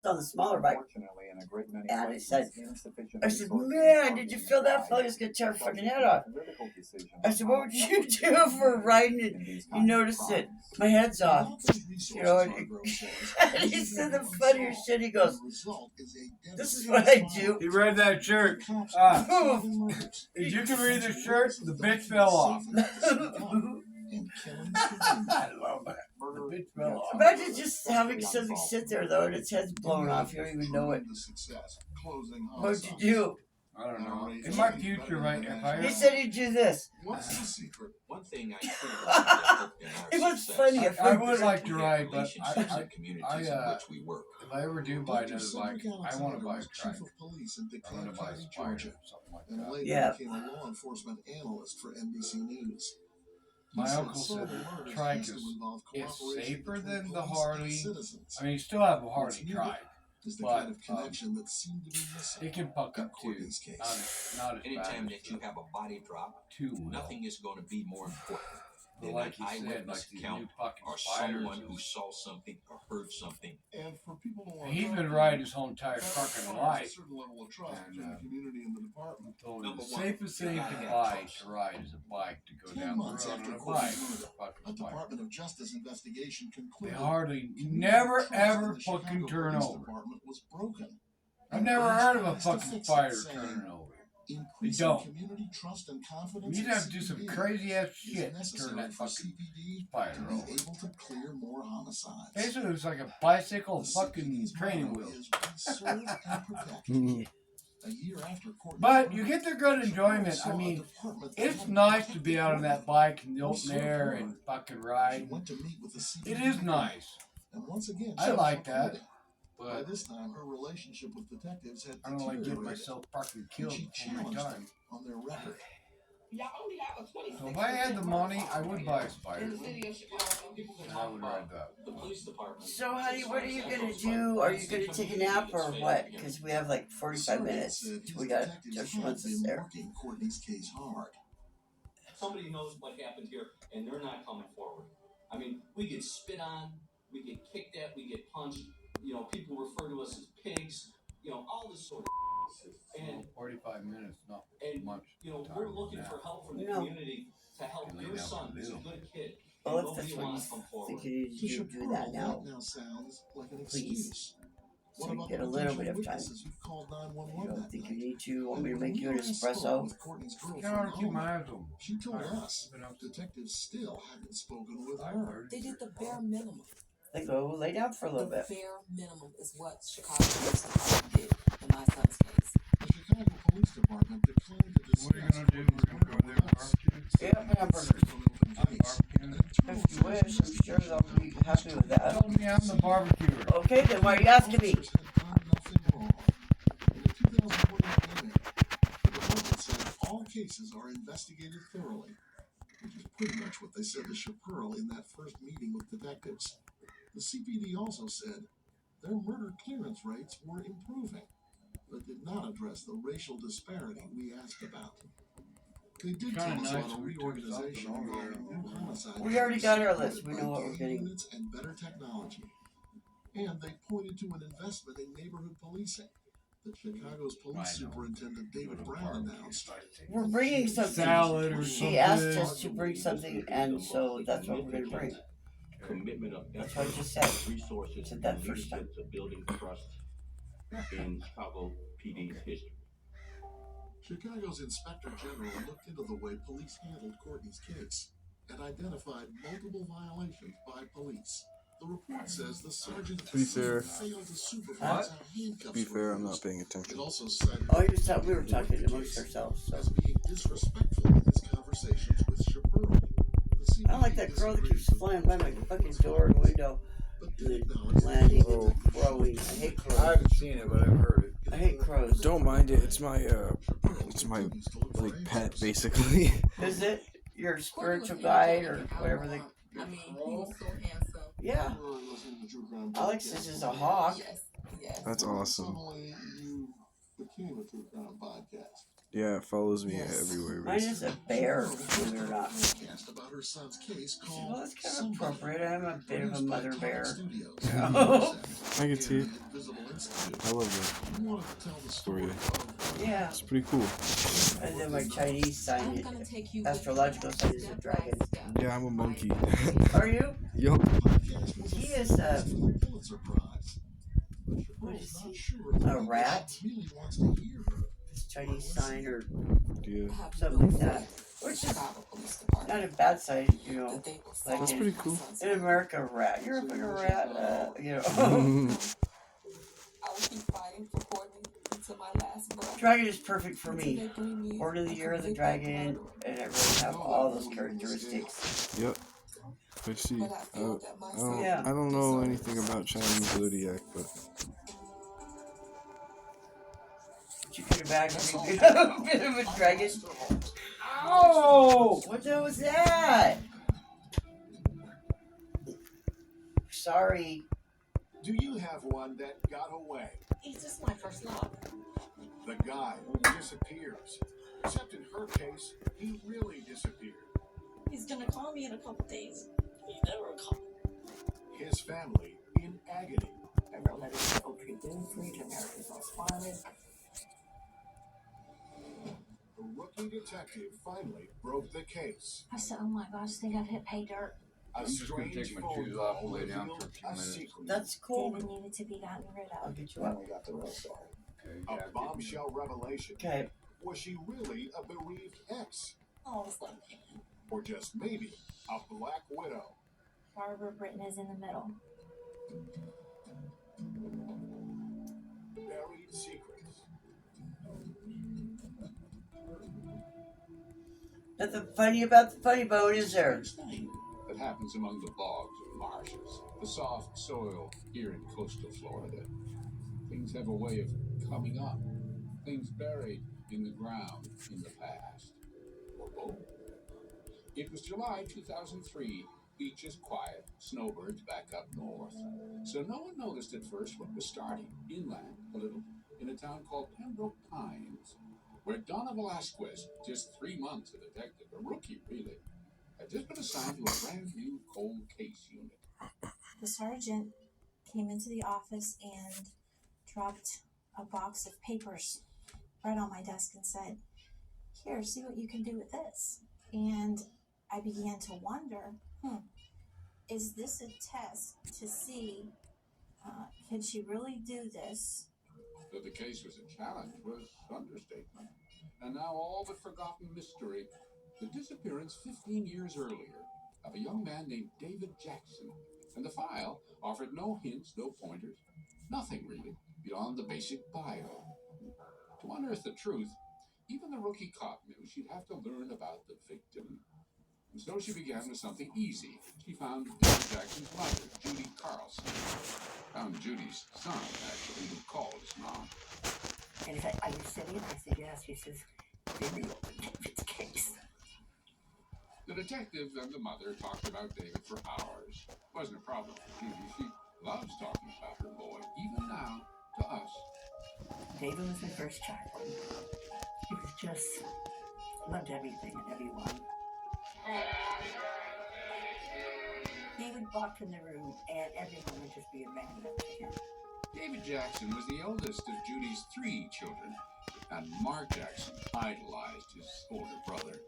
on the smaller bike. And I said, man, did you feel that? I felt like it was going to tear her fucking head off. I said, what would you do for riding it? You noticed it. My head's off. You know, and he said the funniest shit. He goes, this is what I do. He read that shirt. If you can read the shirt, the bitch fell off. I love that. The bitch fell off. Imagine just having something sit there, though, and its head's blown off. You don't even know it. What'd you do? I don't know. In my future, right? If I He said he'd do this. What's the secret? One thing I It was funny. I would like to ride, but if I ever do buy another bike, I want to buy a trike. I want to buy a Spider, something like that. Yeah. Became a law enforcement analyst for NBC News. My uncle said the trike is safer than the Harley. I mean, you still have a Harley trike, but it can puck up too. Not as Anytime bad. that you have a body drop, nothing is going to be more important than like an you said, eyewitness like account new fucking or spiders. someone who saw something or heard something. And for people who are He's been riding his whole entire fucking life. certain level of trust between the community and the department. Told him the safest thing to buy to ride is a bike to go 10 down the months road after on a Courtney's bike. murder, a Fucking bike. Department of Justice investigation They concluded hardly, community never trust in ever the fucking Chicago turn Police over. Department was broken. I've never And heard of a urged police to fucking fix it, fighter saying, turning over. Increasing don't. community trust and confidence You'd in have to do some CPD crazy ass is shit to necessary turn that for fucking CPD fighter to be over. able to clear more homicides. Basically, it's like a bicycle The fucking CPD's training motto wheel. is, "We serve and protect." A year after Courtney's But you murder, get the good enjoyment. saw I a mean, department that it's had nice to protected be out on Courtney. that bike in the open air and fucking She ride. went to meet with the CPD. It is nice. And once again, I she was like that. recruited. By But this time, her relationship with detectives had I don't like getting deteriorated, myself fucking and killed she before my challenged time. them on their record. So if I had the money, I would buy a Spider. In the city of Chicago, people And I would ride that. The police department. So, honey, what are you going to do? Are you going to take a nap or what? Because we have like 45 minutes. Said his We got detectives just had once been there. working Courtney's case hard. Somebody knows what happened here, and they're not coming forward. I mean, we get spit on, we get kicked at, we get punched. You know, people refer to us as pigs. You know, all this sort of. And 45 minutes, not and much. you know, time we're looking now. for help from the No. community to help Can lay your down son, a who's a little. good kid. Well, And if that's nobody what you wants to come forward. think you need To to do, do that now. now sounds like an Please. excuse. So What you about get a the little potential bit of time. witnesses who've called 911 You don't that think you night? need to? Want me to And make when you an we last spoke espresso? with Courtney's Got girlfriend, already keep Homer, my eyes open. she told Tired. us Been up detectives still haven't spoken with since her. they did the bare minimum. They go lay down for a little The bit. bare minimum is what Chicago Police Department did in my son's case. The Chicago Police Department declined to discuss What are you gonna do? We're gonna go there and barbecue? Yeah, hamburgers. If you wish, I'm sure they'll be happy with that. Told me I'm the barbecuer. Okay, then why are you asking me? Officers had done nothing wrong. In a 2020 email, the department said all cases are investigated thoroughly, which is pretty much what they said to Chaparral in that first meeting with detectives. The CPD also said their murder clearance rates were improving, but did not address the racial disparity we asked about. They did tell Kinda us nice about a we took reorganization something over involving there. new homicide We already got our cases list. We led know what by we're getting. units and better technology. And they pointed to an investment in neighborhood policing that Chicago's police I know. superintendent David Brown announced. We're bringing something. Salad or She asked something. us to bring something, and so that's what we're going to bring. Commitment of That's what I just said. resources Said that and first time. leadership to building trust in Chicago PD's history. Chicago's inspector general looked into the way police handled Courtney's case and identified multiple violations by police. The report says the sergeant To be fair- failed to supervise how handcuffs To be fair, were I'm not used. paying It attention. also cited Oh, you thought we were talking amongst ourselves. So. as being disrespectful in his conversations with Chaparral. I don't like that girl that keeps flying by my fucking door and window. But did acknowledge Landing Oh. and crowing. I hate I crows. haven't seen it, but I've heard it. I hate crows. Don't mind it. It's my like pet basically. Is it your spiritual guide or whatever they? I mean, he was so handsome. Yeah. Alexis is a hawk. Yes, yes. That's awesome. Suddenly, you became a True Crime podcast. Yeah, it follows me everywhere. Mine is a bear, believe it or not. Podcast about her son's case called Well, that's kind of appropriate. I'm a bit of a mother bear. I can see it. I love that. You wanted to tell the story of Yeah. It's pretty cool. And then my Chinese sign, I'm gonna take you astrological sign is a step dragon. by step. Yeah, I'm a monkey. Are you? Yup. He is a, Pulitzer Prize. what is Not he? sure A rat? really wants to hear her. His Chinese sign or Yeah. I have something like no that. faith Which in is Chicago Police Department not a bad sign, you know. that they will Like solve That's in- pretty my cool. son's In murder. America, a rat. You're a fucking rat, you know. I will keep fighting for Courtney until my last breath. Dragon is perfect for Until me. they bring me Order of the a Year of the convicted Dragon, murderer. and it really have all those characteristics. Yep. Let's see. But I feel that my son Yeah. I don't know deserves anything about Chinese zodiac, but But you could imagine me being a bit of a dragon. Ow! What the hell was that? Sorry. Do you have one that got away? He's just my first love. The guy who disappears. Except in her case, he really disappeared. He's gonna call me in a couple days. He never called. His family in agony. I wrote letters to Oak Tree Boone Free to America's Most Wanted. The rookie detective finally broke the case. I said, oh my gosh, think I've hit pay dirt. A I'm just gonna strange take my phone shoes off call and lay down revealed for a few a minutes. secret. That's cool. David needed to be gotten rid I'll of. get you up. Okay, A yeah, bombshell revelation. Okay. Was she really a bereaved ex? Oh, it's like Or just maybe a black widow? Barbara Britton is in the middle. Buried secrets. Nothing funny about the funny bone, is there? thing that happens among the bogs and marshes, the soft soil here in coastal Florida. Things have a way of coming up, things buried in the ground in the past. Oh. It was July 2003. Beach is quiet, snowbirds back up north. So no one noticed at first what was starting, inland a little, in a town called Pembroke Pines, where Donna Velasquez, just 3 months a detective, a rookie really, had just been assigned to a brand new cold case unit. The sergeant came into the office and dropped a box of papers right on my desk and said, here, see what you can do with this. And I began to wonder, is this a test to see, can she really do this? Though the case was a challenge was understatement. And now all but forgotten mystery, the disappearance 15 years earlier of a young man named David Jackson. And the file offered no hints, no pointers, nothing really, beyond the basic bio. To unearth the truth, even the rookie cop knew she'd have to learn about the victim. And so she began with something easy. She found David Jackson's mother, Judy Carlson. Found Judy's son, actually, who called his mom. And he said, are you sitting? I said, yes. He says, give me David's case. The detective and the mother talked about David for hours. Wasn't a problem for Judy. She loves talking about her boy, even now, to us. David was my first child. He was just, loved everything and everyone. He would walk in the room and everyone would just be a magnet to him. David Jackson was the eldest of Judy's 3 children, and Mark Jackson idolized his older brother.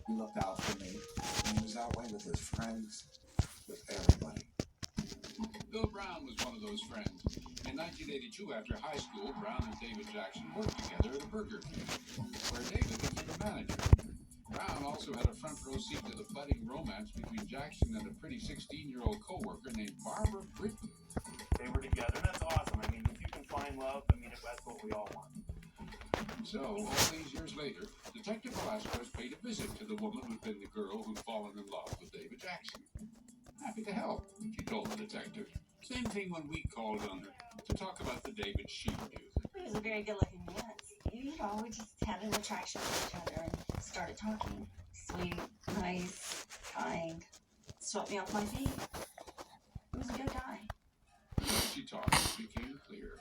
He looked out for me. He was that way with his friends, with everybody. Bill Brown was one of those friends. In 1982, after high school, Brown and David Jackson worked together at a Burger King, where David was the manager. Brown also had a front row seat to the budding romance between Jackson and a pretty 16-year-old co-worker named Barbara Britton. They were together, and that's awesome. I mean, if you can find love, I mean, that's what we all want. So, all these years later, Detective Velasquez paid a visit to the woman who'd been the girl who'd fallen in love with David Jackson. Happy to help, she told the detective. Same thing when we called on her to talk about the David she knew. He was a very good-looking man. You know, we just had an attraction to each other and started talking. Sweet, nice, kind. Swept me off my feet. He was a good guy. As she talked, it became clear.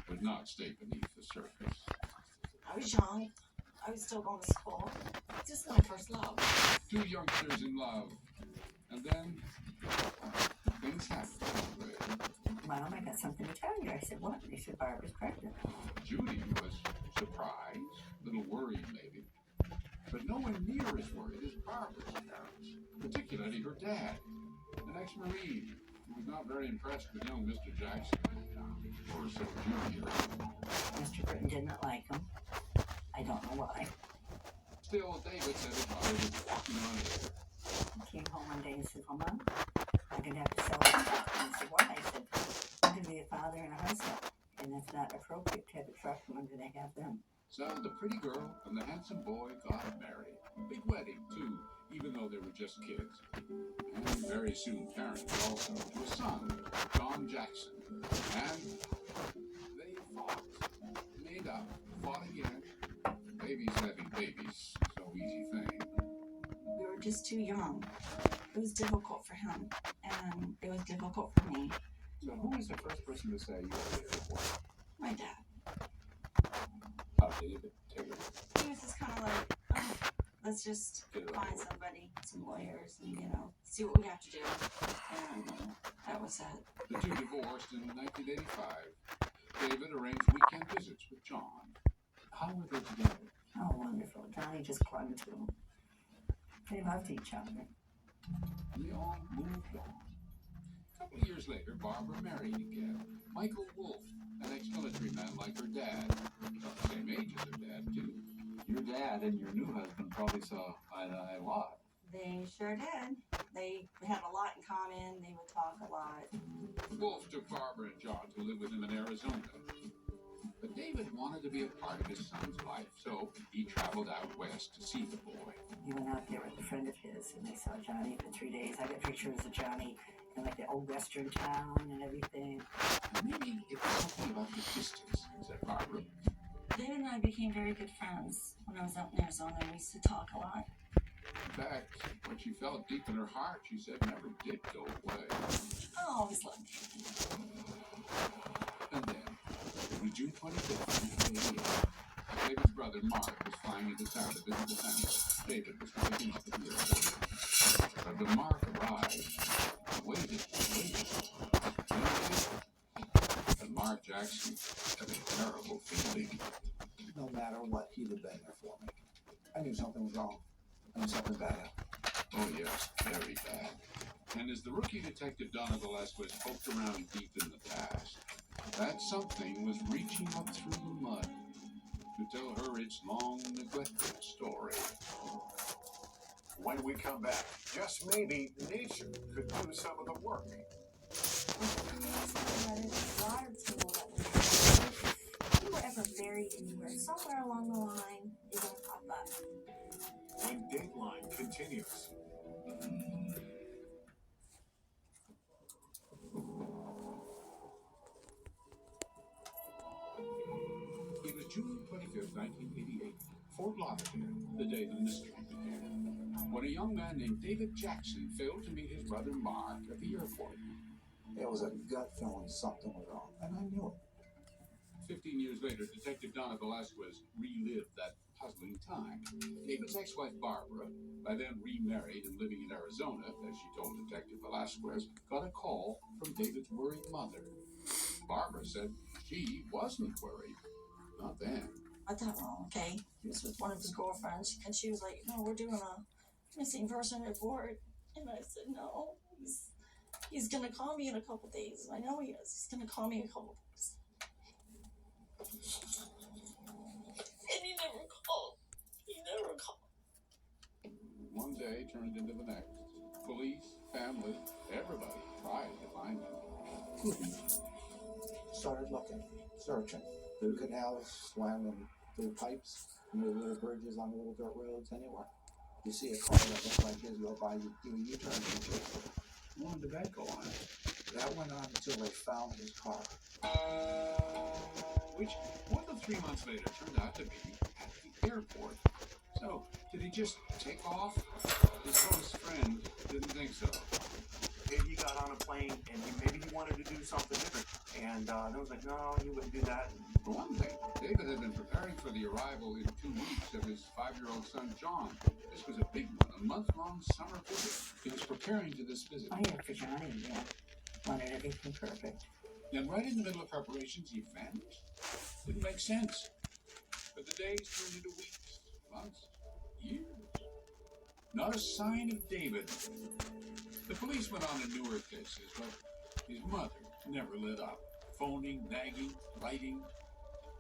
Would not stay beneath the surface. I was young. I was still going to school. Just my first love. Two youngsters in love. And then, things happened. Mom, I got something to tell you. I said, what? They said Barbara's pregnant. Judy was surprised, a little worried maybe, but no one near as worried as Barbara's parents, particularly her dad, an ex-Marine who was not very impressed with young Mr. Jackson, or so Judy heard. Mr. Britton did not like him. I don't know why. Still, David said his father was walking on air. He came home one day and said, well, Mom, I'm going to have to sell the truck. And I said, why? I said, I'm going to be a father and a husband, and it's not appropriate to have a truck. When do they have them? So the pretty girl and the handsome boy got married. Big wedding, too, even though they were just kids. And very soon parents also to a son, John Jackson. And they fought, made up, fought again. Babies having babies, so easy thing. We were just too young. It was difficult for him, and it was difficult for me. So who was the first person to say you were the airport? My dad. How David Taylor. He was just kind of like, oh, let's just find somebody, some lawyers, and, see what we have to do. And that was it. The two divorced in 1985. David arranged weekend visits with John. How were they together? Oh, wonderful. Johnny just clung to him. They loved each other. They all moved on. A couple of years later, Barbara married again. Michael Wolf, an ex-military man like her dad. About the same age as her dad, too. Your dad and your new husband probably saw eye to eye a lot. They sure did. They had a lot in common. They would talk a lot. Wolf took Barbara and John to live with him in Arizona. But David wanted to be a part of his son's life, so he traveled out west to see the boy. He went out there with a friend of his, and they saw Johnny for 3 days. I got pictures of Johnny in like the old western town and everything. Maybe it was something about the distance, said Barbara. David and I became very good friends when I was out in Arizona. We used to talk a lot. In fact, what she felt deep in her heart, she said, never did go away. I always loved David. And then, it was June 25th, 1988. David's brother, Mark, was flying into town to visit the family. David was to pick him up at the airport. But when Mark arrived, waited. And Mark Jackson had a terrible feeling. No matter what, he'd have been there for me. I knew something was wrong. I knew something bad. Oh, yes, very bad. And as the rookie detective Donna Velasquez poked around deep in the past, that something was reaching up through the mud to tell her its long neglected story. When we come back, just maybe nature could do some of the work. If you were ever buried anywhere, somewhere along the line, you're going to pop up. When Dateline continues. It was June 25th, 1988, Fort Lauderdale, the day the mystery began, when a young man named David Jackson failed to meet his brother Mark at the airport. There was a gut feeling something was wrong, and I knew it. 15 years later, Detective Donna Velasquez relived that puzzling time. David's ex-wife Barbara, by then remarried and living in Arizona, as she told Detective Velasquez, got a call from David's worried mother. Barbara said she wasn't worried. Not then. I thought, well, okay. He was with one of his girlfriends, and she was like, no, we're doing a missing person report. And I said, no, he's going to call me in a couple days. I know he is. He's going to call me in a couple days. And he never called. He never called. One day turned into the next. Police, family, everybody tried to find him. Started looking, searching. Through canals, swam in through pipes, near little bridges on little dirt roads, anywhere. You see a car that looks like his go by, you do a U-turn and chase it. How long did that go on? That went on until they found his car. Which, more than 3 months later, turned out to be at the airport. So, did he just take off? His close friend didn't think so. Maybe he got on a plane and maybe he wanted to do something different. And And I was like, no, you wouldn't do that. For one thing, David had been preparing for the arrival in 2 weeks of his 5-year-old son, John. This was a big one, a month-long summer visit. He was preparing for this visit. Oh, yeah, for Johnny, yeah. Wanted everything perfect. And right in the middle of preparations, he vanished. Didn't make sense. But the days turned into weeks, months, years. Not a sign of David. The police went on to newer cases, but his mother never let up. Phoning, nagging, writing.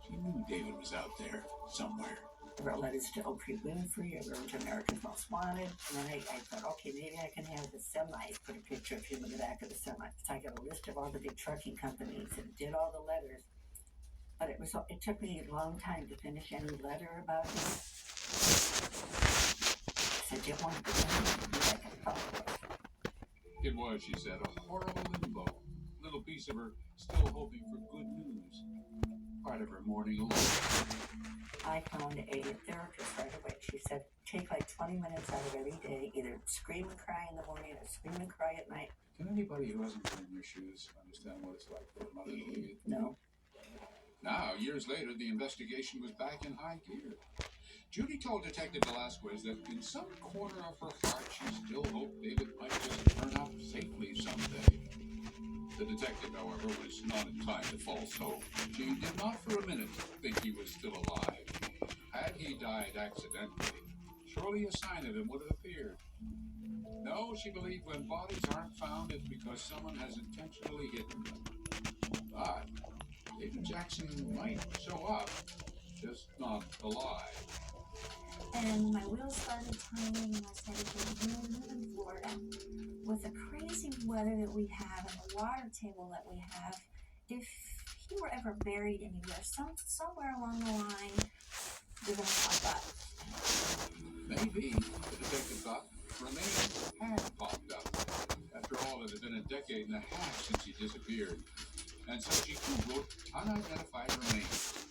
She knew David was out there, somewhere. I wrote letters to Oprah Winfrey, I wrote to America's Most Wanted, and then I thought, okay, maybe I can have the semis put a picture of him in the back of the semi. So I got a list of all the big trucking companies and did all the letters. But it took me a long time to finish any letter about him. So I didn't want to put anything like I thought it was. It was, she said, a horrible limbo. Little piece of her still hoping for good news. Part of her morning alone. I found a therapist right away. She said, take like 20 minutes out of every day, either scream and cry in the morning or scream and cry at night. Can anybody who hasn't been in your shoes understand what it's like for a mother to leave? No. Now, years later, the investigation was back in high gear. Judy told Detective Velasquez that in some corner of her heart, she still hoped David might just turn up safely someday. The detective, however, was not inclined to false hope. She did not for a minute think he was still alive. Had he died accidentally, surely a sign of him would have appeared. No, she believed when bodies aren't found, it's because someone has intentionally hidden them. But David Jackson might show up, just not alive. And my wheels started turning, and I started thinking, we live in Florida. With the crazy weather that we have and the water table that we have, if he were ever buried anywhere, somewhere along the line, they're going to pop up. Maybe, the detective thought, remains had popped up. After all, it had been a decade and a half since he disappeared. And so she Googled unidentified remains.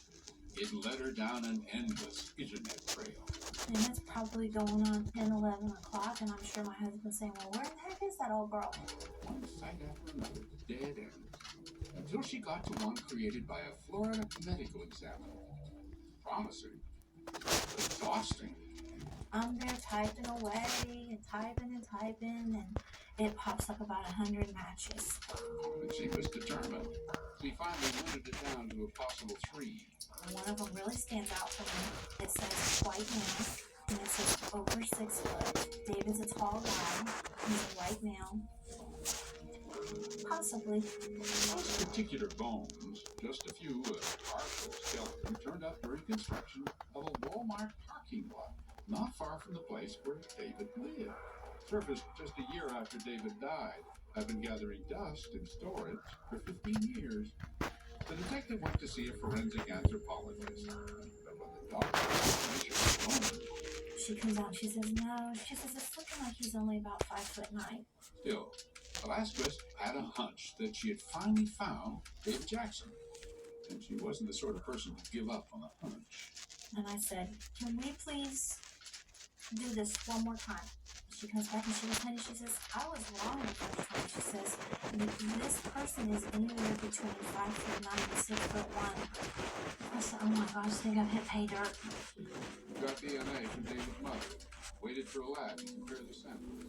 It led her down an endless internet trail. And it's probably going on 10, 11 o'clock, and I'm sure my husband's saying, well, where the heck is that old girl? One site after another, dead ends. Until she got to one created by a Florida medical examiner. Promising, but exhausting. I'm there typing away and typing, and it pops up about 100 matches. But she was determined. She finally whittled it down to a possible 3. One of them really stands out for me. It says white male, and it says over 6 foot. David's a tall guy. He's a white male. Possibly. Those particular bones, just a few partial skeleton, turned up during construction of a Walmart parking lot, not far from the place where David lived. Surfaced just a year after David died. Had been gathering dust in storage for 15 years. The detective went to see a forensic anthropologist. But when the doctor measured the bones, She comes out and she says, no. She says, it's looking like he's only about 5'9". still, Velasquez had a hunch that she had finally found David Jackson. And she wasn't the sort of person to give up on a hunch. And I said, can we please do this one more time? She comes back and she goes, honey, she says, I was wrong the first time. She says, this person is anywhere between 5'9" and 6'1". I said, oh my gosh, I think I've hit pay dirt. Got DNA from David's mother. Waited for a lab to compare the samples.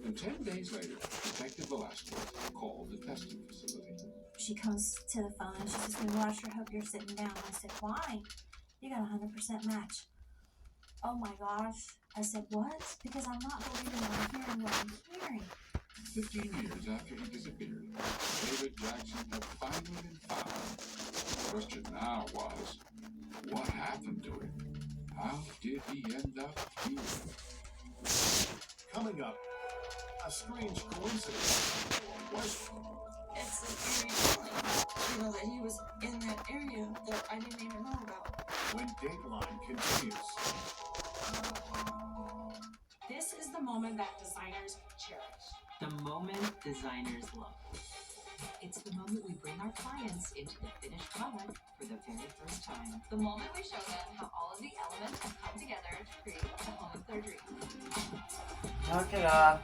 And 10 days later, Detective Velasquez called the testing facility. She comes to the phone and she says, well, I sure hope you're sitting down. I said, why? You got a 100% match. Oh my gosh. I said, what? Because I'm not believing what I'm hearing. 15 years after he disappeared, David Jackson had finally been found. The question now was, what happened to him? How did he end up here? Coming up, a strange coincidence. It's an eerie feeling, that he was in that area that I didn't even know about. When Dateline continues. This is the moment that designers cherish. The moment designers love. It's the moment we bring our clients into the finished product for the very first time. The moment we show them how all of the elements have come together to create the home of their dreams. Knock it off.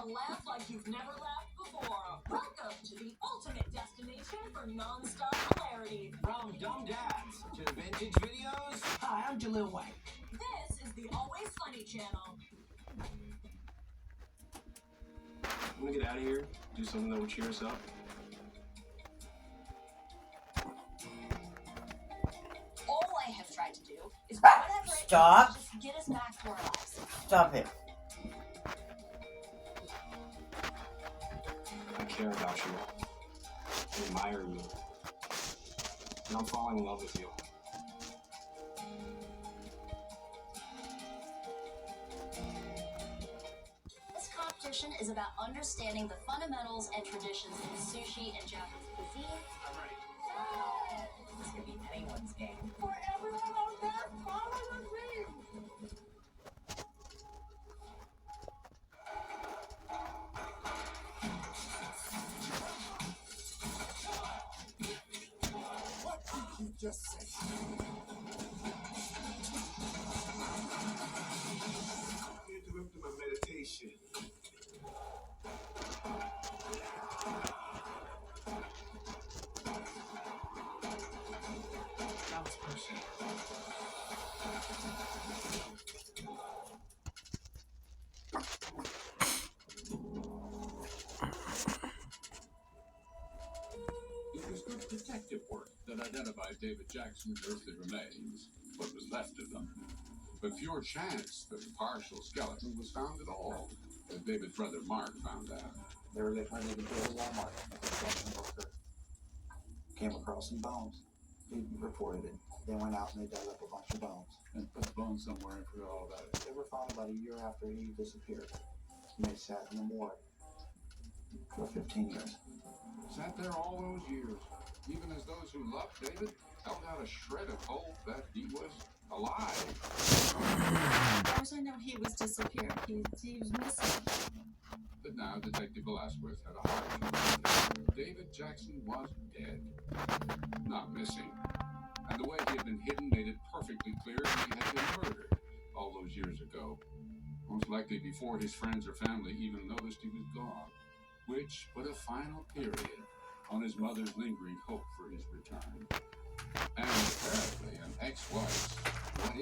to laugh like you've never laughed before. Welcome to the ultimate destination for non-stop hilarity. From dumb dads to vintage videos. Hi, I'm Jalil White. This is the Always Funny channel. I'm gonna get out of here, do something that will cheer us up. All I have tried to do is whatever it Stop. takes to just get us back to our lives. Stop it. I care about you. I admire you. And I'm falling in love with you. This competition is about understanding the fundamentals and traditions in sushi and Japanese cuisine. I'm ready. This could be anyone's game. For everyone out there, follow the dream. What did you just say? Interrupting my meditation. That was personal. It was good detective work that identified David Jackson's earthly remains, what was left of them. But pure chance that the partial skeleton was found at all, as David's brother Mark found out. They were getting ready to build a Walmart. A construction worker came across some bones. He reported it. They went out and they dug up a bunch of bones. And put the bones somewhere and forgot all about it. They were found about a year after he disappeared. And they sat in the morgue for 15 years. Sat there all those years, even as those who loved David held out a shred of hope that he was alive. As far as I know, he was disappeared. He was missing. But now Detective Velasquez had a heart. David Jackson was dead, not missing. And the way he had been hidden made it perfectly clear he had been murdered all those years ago. Most likely before his friends or family even noticed he was gone, which put a final period on his mother's lingering hope for his return. And apparently an ex-wife's what if.